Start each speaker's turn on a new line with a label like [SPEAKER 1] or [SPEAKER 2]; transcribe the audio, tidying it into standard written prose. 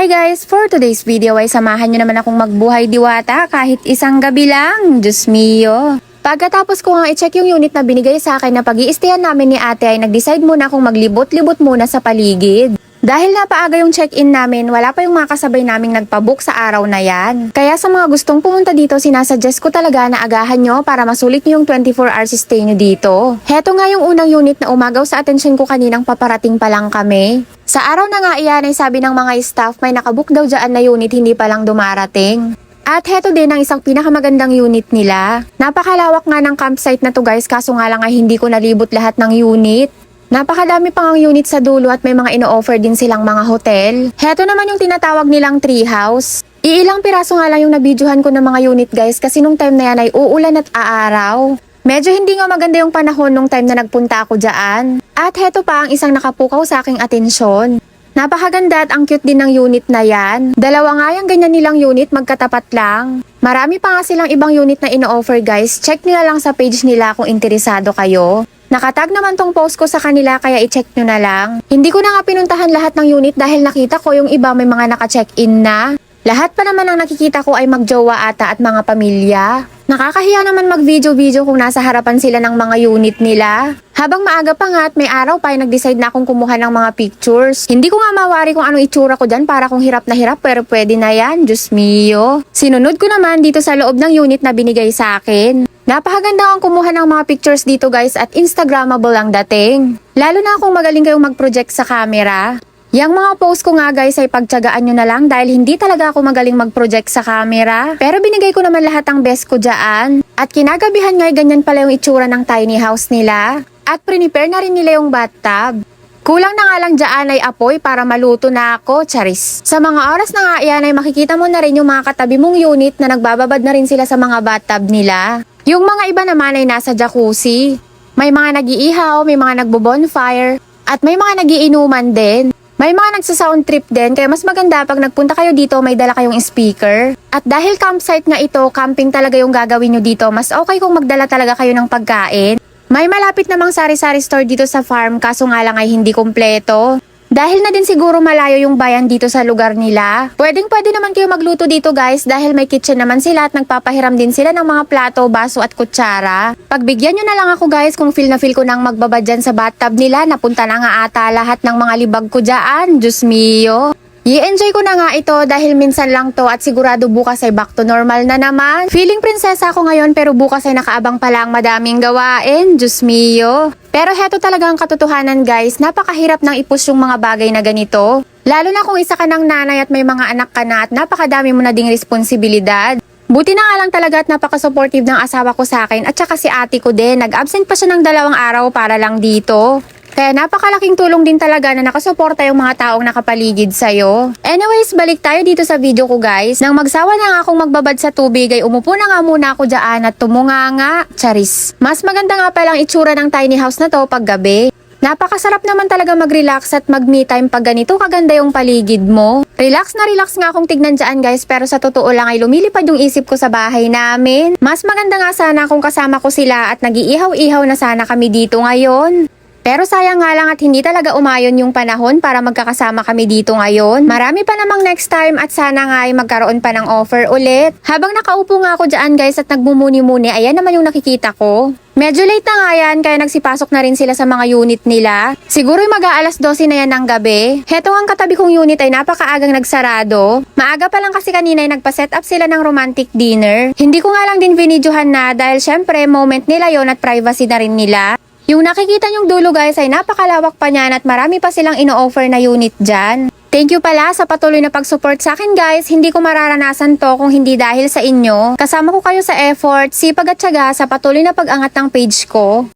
[SPEAKER 1] Hi guys! For today's video ay samahan nyo naman akong magbuhay diwata kahit isang gabi lang. Diyos mio! Pagkatapos ko nga i-check yung unit na binigay sa akin na pag-i-stayan namin ni ate ay nag-decide muna akong maglibot-libot muna sa paligid. Dahil napaaga yung check-in namin, wala pa yung mga kasabay naming nagpabook sa araw na yan. Kaya sa mga gustong pumunta dito, sinasuggest ko talaga na agahan nyo para masulit nyo yung 24 hours stay nyo dito. Heto nga yung unang unit na umagaw sa atensyon ko kaninang paparating pa lang kami. Sa araw na nga iyan ay sabi ng mga staff may nakabook daw dyan na unit hindi pa lang dumarating. At heto din ang isang pinakamagandang unit nila. Napakalawak nga ng campsite na to guys, kaso nga lang ay hindi ko nalibot lahat ng unit. Napakadami pang ang unit sa dulo at may mga ino-offer din silang mga hotel. Heto naman yung tinatawag nilang tree house. Iilang piraso nga lang yung nabidyohan ko ng mga unit guys kasi nung time na yan ay uulan at aaraw. Medyo hindi nga maganda yung panahon nung time na nagpunta ako dyan. At heto pa ang isang nakapukaw sa aking atensyon. Napakaganda at ang cute din ng unit na yan. Dalawa nga yung ganyan nilang unit magkatapat lang. Marami pa nga silang ibang unit na ino-offer guys. Check nyo na lang sa page nila kung interesado kayo. Nakatag naman tong post ko sa kanila kaya i-check nyo na lang. Hindi ko na nga pinuntahan lahat ng unit dahil nakita ko yung iba may mga naka-check-in na. Lahat pa naman ang nakikita ko ay magjowa ata at mga pamilya. Nakakahiya naman mag-video-video kung nasa harapan sila ng mga unit nila. Habang maaga pa nga at may araw pa ay nag-decide na akong kumuha ng mga pictures. Hindi ko nga mawari kung anong itsura ko dyan para kung hirap na hirap pero pwede na yan, Diyos mio. Sinunod ko naman dito sa loob ng unit na binigay sa akin. Napakaganda ang kumuha ng mga pictures dito guys at Instagrammable ang dating. Lalo na kung magaling kayong mag-project sa camera. Yang mga post ko nga guys ay pagtiyagaan nyo na lang dahil hindi talaga ako magaling mag-project sa camera. Pero binigay ko naman lahat ang best ko dyan. At kinagabihan nga ay ganyan pala yung itsura ng tiny house nila. At prepare na rin nila yung bathtub. Kulang na nga lang dyan ay apoy para maluto na ako, charis. Sa mga oras na nga yan ay makikita mo na rin yung mga katabi mong unit na nagbababad na rin sila sa mga bathtub nila. Yung mga iba naman ay nasa jacuzzi. May mga nag-iihaw, may mga nagbo-bonfire, at may mga nagiinuman din. May mga nagsa-sound trip din, kaya mas maganda pag nagpunta kayo dito may dala kayong speaker. At dahil campsite nga ito, camping talaga yung gagawin nyo dito, mas okay kung magdala talaga kayo ng pagkain. May malapit namang sari-sari store dito sa farm, kaso nga lang ay hindi kumpleto. Dahil na din siguro malayo yung bayan dito sa lugar nila. Pwede naman kayo magluto dito guys dahil may kitchen naman sila at nagpapahiram din sila ng mga plato, baso at kutsara. Pagbigyan nyo na lang ako guys kung feel na feel ko nang magbabad dyan sa bathtub nila. Napunta na nga ata lahat ng mga libag ko dyan. Diyos mio. I-enjoy ko na nga ito dahil minsan lang to at sigurado bukas ay back to normal na naman. Feeling prinsesa ako ngayon pero bukas ay nakaabang pala ang madaming gawain. Diyos mio. Pero heto talaga ang katotohanan guys, napakahirap nang i-push yung mga bagay na ganito. Lalo na kung isa ka ng nanay at may mga anak ka na at napakadami mo na ding responsibilidad. Buti na nga lang talaga at napaka-supportive ng asawa ko sa akin at saka si ate ko din. Nag-absent pa siya ng 2 araw para lang dito. Kaya napakalaking tulong din talaga na nakasuporta yung mga taong nakapaligid sa'yo. Anyways, balik tayo dito sa video ko guys. Nang magsawa na nga akong magbabad sa tubig ay umupo na nga muna ako dyan at tumunga nga, charis. Mas maganda nga palang itsura ng tiny house na to pag gabi. Napakasarap naman talaga mag-relax at mag-me time pag ganito kaganda yung paligid mo. Relax na relax nga akong tignan dyan guys pero sa totoo lang ay lumilipad yung isip ko sa bahay namin. Mas maganda nga sana kung kasama ko sila at nag-iihaw-ihaw na sana kami dito ngayon. Pero sayang nga lang at hindi talaga umayon yung panahon para magkakasama kami dito ngayon. Marami pa namang next time at sana nga ay magkaroon pa ng offer ulit. Habang nakaupo nga ako dyan guys at nagmumuni-muni, ayan naman yung nakikita ko. Medyo late na nga yan kaya nagsipasok na rin sila sa mga unit nila. Siguro yung mag-aalas 12 na yan ng gabi. Heto ang katabi kong unit ay napakaagang nagsarado. Maaga pa lang kasi kanina ay nagpa-set up sila ng romantic dinner. Hindi ko nga lang din binidyohan na dahil syempre moment nila yon at privacy na rin nila. Yung nakikita nyong dulo guys ay napakalawak pa niyan at marami pa silang ino-offer na unit dyan. Thank you pala sa patuloy na pag-support sa akin guys. Hindi ko mararanasan to kung hindi dahil sa inyo. Kasama ko kayo sa effort, sipag at tiyaga sa patuloy na pag-angat ng page ko.